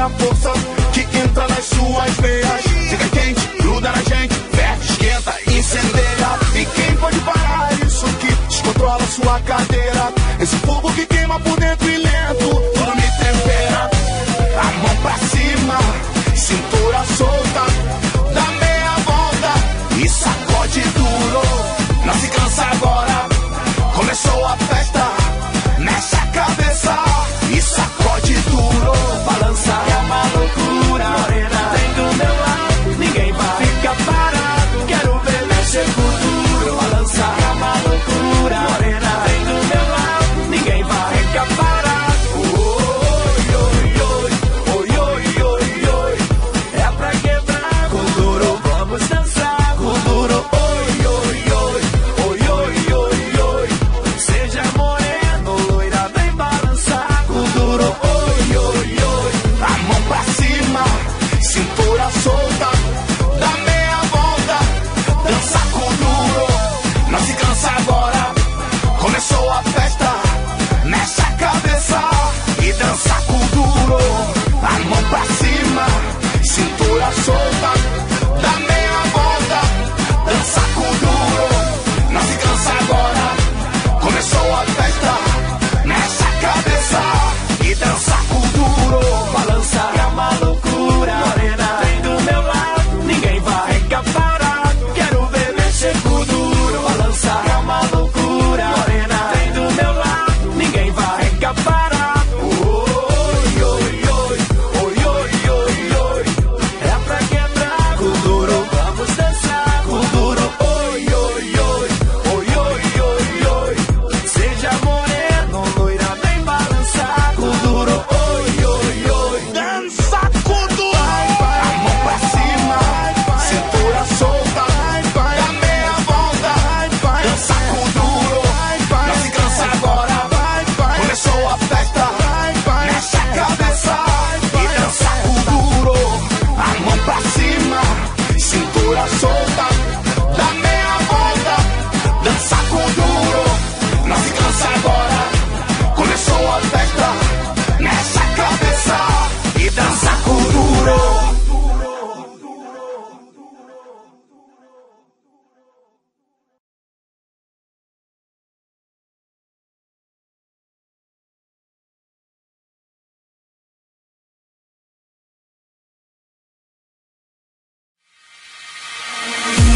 a força que entra nas suas veias. Fica quente, gruda na gente, ferve, esquenta, incendeia. E quem pode parar isso que descontrola sua cadeira? Esse fogo que queima por dentro e lento, tudo me tempera. A mão pra cima, cintura solta, dá meia volta e sacode duro. Não se cansa agora, começou a festa. Mexe a cabeça e sacode duro. Balança é uma loucura, morena, vem do meu lado, ninguém vai ficar parado. Quero ver mexer com duro. Balança é uma loucura, morena, vem do meu lado, ninguém vai ficar parado. Oi, oi, oi, oi, oi, oi, oi. É pra quebrar com duro, vamos dançar com duro. Oi, oi, oi, oi, oi, oi, oi. Seja moreno, loira, vem balançar com duro. Oi, oi, oi. A mão pra cima, cintura solta, dá meia volta, dança com duro. Não se cansa agora, começou a festa. Mexe a cabeça e dança com duro. A mão pra cima, cintura solta, dá meia volta, dança com duro. Não se cansa agora, começou a festa. Mexe a cabeça e dança com duro. Balança é uma loucura, morena, vem do meu lado, ninguém vai ficar parado. Quero ver mexer com duro. Balança é uma loucura, morena, vem do meu lado, ninguém vai ficar parado. Oi, oi, oi, oi, oi, oi, oi. É pra quebrar com duro, vamos dançar com duro. Oi, oi, oi, oi, oi, oi, oi. Seja moreno, loira, vem balançar com duro. Oi, oi, oi, dança com duro. A mão pra cima, cintura solta, dá meia volta, dança com duro. Não se cansa agora, começou a festa. Mexe a cabeça e dança com duro. A mão pra cima, cintura solta, dá meia volta, dança com duro. Não se cansa agora, começou a festa. Mexe a cabeça e dança com duro.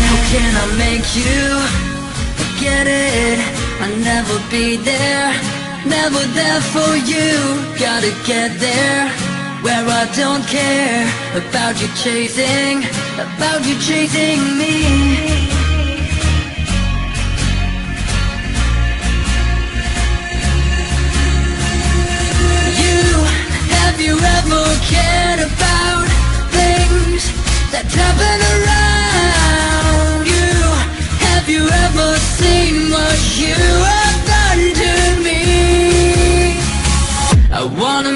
How can I make you get it? I'll never be there, never there for you. Gotta get there, where I don't care about you chasing me. Have you ever cared about things that happen around you? Have you ever seen what you have done to me? I wanna